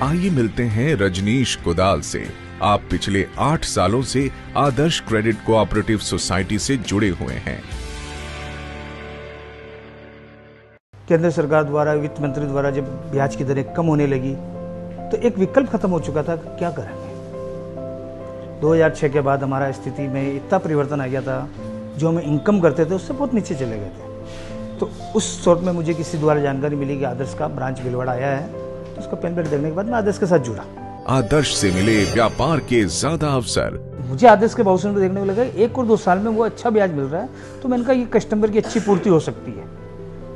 आइए मिलते हैं रजनीश कुदाल से। आप पिछले 8 सालों से आदर्श क्रेडिट कोऑपरेटिव सोसाइटी से जुड़े हुए हैं। केंद्र सरकार द्वारा, वित्त मंत्री द्वारा जब ब्याज की दरें कम होने लगी तो एक विकल्प खत्म हो चुका था, क्या करेंगे। 2006 के बाद हमारा स्थिति में इतना परिवर्तन आ गया था, जो हम इनकम करते थे उससे बहुत नीचे चले गए थे। तो उस शॉर्ट में मुझे किसी द्वारा जानकारी मिली कि आदर्श का ब्रांच भीलवाड़ा आया है, तो उसका पेन देखने के बाद मैं आदर्श के साथ जुड़ा। आदर्श से मिले व्यापार के ज्यादा अवसर। मुझे आदर्श के भाषण में देखने को लगा 1 और 2 साल में वो अच्छा ब्याज मिल रहा है, तो मैंने कहा ये कस्टमर की अच्छी पूर्ति हो सकती है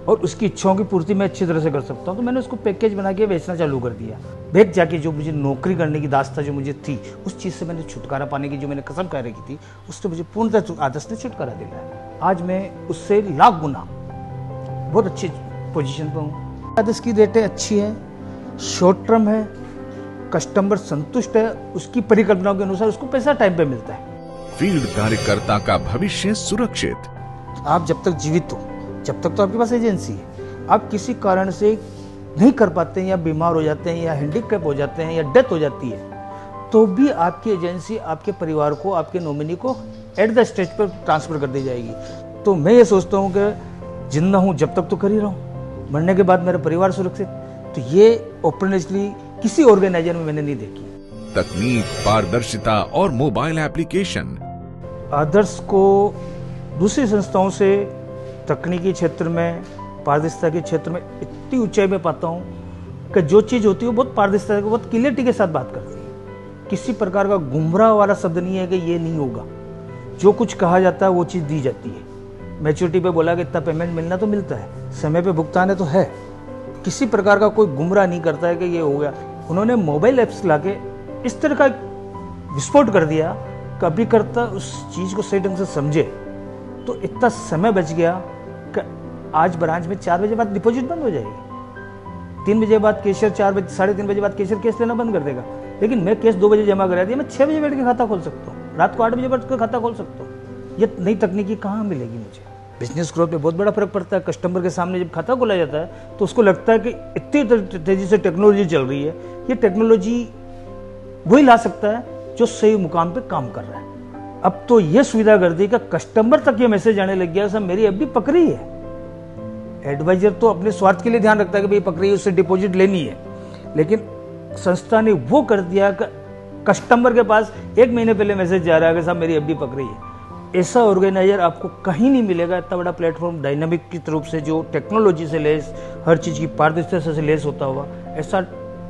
और उसकी इच्छाओं की पूर्ति मैं अच्छी तरह से कर सकता हूँ। तो मैंने उसको पैकेज बना के बेचना चालू कर दिया। बैग जाके जो मुझे नौकरी करने की दास्ता जो मुझे थी, उस चीज़ से मैंने छुटकारा पाने की जो मैंने कसम खा रखी थी, उससे मुझे पूर्णतः आदर्श ने छुटकारा दिलाया। आज मैं उससे लाख गुना बहुत अच्छी पोजीशन पर हूँ। आदर्श की रेटें अच्छी हैं, शॉर्ट टर्म है, कस्टमर संतुष्ट है, उसकी परिकल्पनाओं के अनुसार उसको पैसा टाइम पे मिलता है। फील्ड कार्यकर्ता का भविष्य सुरक्षित। आप जब तक जीवित हो, जब तक तो आपके पास एजेंसी है। आप किसी कारण से नहीं कर पाते हैं या बीमार हो जाते हैं या हैंडीकैप हो जाते हैं या डेथ हो जाती है, तो भी आपकी एजेंसी आपके परिवार को, आपके नॉमिनी को एट द स्टेज पर ट्रांसफर कर दी जाएगी। तो मैं ये सोचता हूँ कि जिंदा हूँ जब तक तो कर ही रहा हूँ, मरने के बाद मेरा परिवार सुरक्षित। तो ये ओपनली किसी ऑर्गेनाइजर में मैंने नहीं देखी। तकनीक, पारदर्शिता और मोबाइल एप्लीकेशन। आदर्श को दूसरी संस्थाओं से तकनीकी क्षेत्र में, पारदर्शिता के क्षेत्र में इतनी ऊंचाई में पाता हूँ कि जो चीज़ होती है वो बहुत पारदर्शिता, बहुत क्लियरिटी के साथ बात करती है। किसी प्रकार का गुमराह वाला शब्द नहीं है कि ये नहीं होगा। जो कुछ कहा जाता है वो चीज़ दी जाती है। मैच्योरिटी पे बोला कि इतना पेमेंट मिलना तो मिलता है, समय पे भुगतान है तो है। किसी प्रकार का कोई गुमराह नहीं करता है कि ये हो गया। उन्होंने मोबाइल ऐप्स लाके इस तरह का विस्फोट कर दिया कि अभिकर्ता उस चीज़ को सही ढंग से समझे तो इतना समय बच गया कि आज ब्रांच में 4 बजे बाद डिपॉजिट बंद हो जाएगी। 3 बजे बाद कैशियर, 4 बजे, 3:30 बजे बाद कैशियर केस लेना बंद कर देगा। लेकिन मैं केस 2 बजे जमा करा दिया, मैं 6 बजे बैठ के खाता खोल सकता हूँ, रात को 8 बजे बैठ के खाता खोल सकता हूँ। ये नई तकनीकी कहाँ मिलेगी मुझे। बिजनेस ग्रोथ में बहुत बड़ा फर्क पड़ता है। कस्टमर के सामने जब खाता खोला जाता है तो उसको लगता है कि इतनी तेजी से टेक्नोलॉजी चल रही है, ये टेक्नोलॉजी वही ला सकता है जो सही मुकाम पे काम कर रहा है। अब तो ये सुविधा कर दी कि कस्टमर तक ये मैसेज आने लग गया, सब मेरी एफडी पकड़ी है। एडवाइजर तो अपने स्वार्थ के लिए ध्यान रखता है कि भाई पकड़ी है, उससे डिपॉजिट लेनी है, लेकिन संस्था ने वो कर दिया कि कस्टमर के पास 1 महीने पहले मैसेज जा रहा है कि साहब मेरी एफडी पकड़ी है। ऐसा ऑर्गेनाइजर आपको कहीं नहीं मिलेगा। इतना बड़ा प्लेटफॉर्म, डायनामिक की तरफ से जो टेक्नोलॉजी से लेस, हर चीज़ की पारदर्शिता से लेस होता हुआ, ऐसा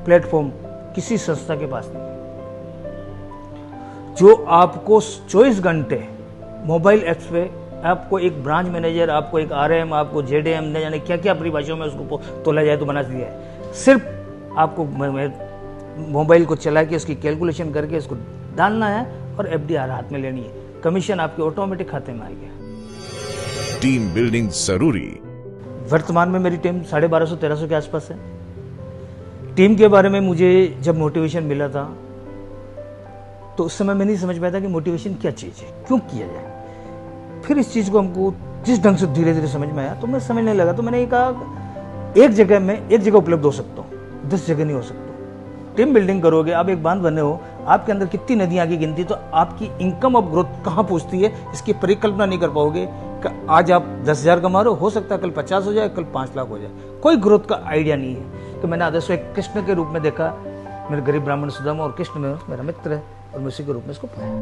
प्लेटफॉर्म किसी संस्था के पास नहीं, जो आपको 24 घंटे मोबाइल ऐप्स पे आपको एक ब्रांच मैनेजर, आपको एक आरएम, आपको जेडीएम, न जाने क्या क्या परिभाषाओं में उसको तोला जाए तो बना दिया है। सिर्फ आपको मोबाइल को चला के उसकी कैलकुलेशन करके उसको डालना है और एफडी हाथ में लेनी है। कमीशन आपके ऑटोमेटिक खाते में आएगा। टीम बिल्डिंग जरूरी। वर्तमान में मेरी टीम 1250-1300 के आसपास है। टीम के बारे में मुझे जब मोटिवेशन मिला था तो उस समय मैं नहीं समझ पाया था कि मोटिवेशन क्या चीज़ है, क्यों किया जाए। फिर इस चीज़ को हमको जिस ढंग से धीरे धीरे समझ में आया तो मैं समझने लगा। तो मैंने कहा एक जगह उपलब्ध हो सकता हूँ, 10 जगह नहीं हो सकता। टीम बिल्डिंग करोगे, आप एक बांध बने हो, आपके अंदर कितनी नदियां की गिनती, तो आपकी इनकम ऑफ ग्रोथ कहाँ पहुँचती है इसकी परिकल्पना नहीं कर पाओगे। कि आज आप 10,000 कमा रहे हो सकता है कल 50 हो जाए, कल 5 लाख हो जाए, कोई ग्रोथ का आइडिया नहीं है। तो मैंने आदर्श एक कृष्ण के रूप में देखा। मेरे गरीब ब्राह्मण सुदामा और कृष्ण में मेरा मित्र है और मैं उसी के रूप में इसको पाया।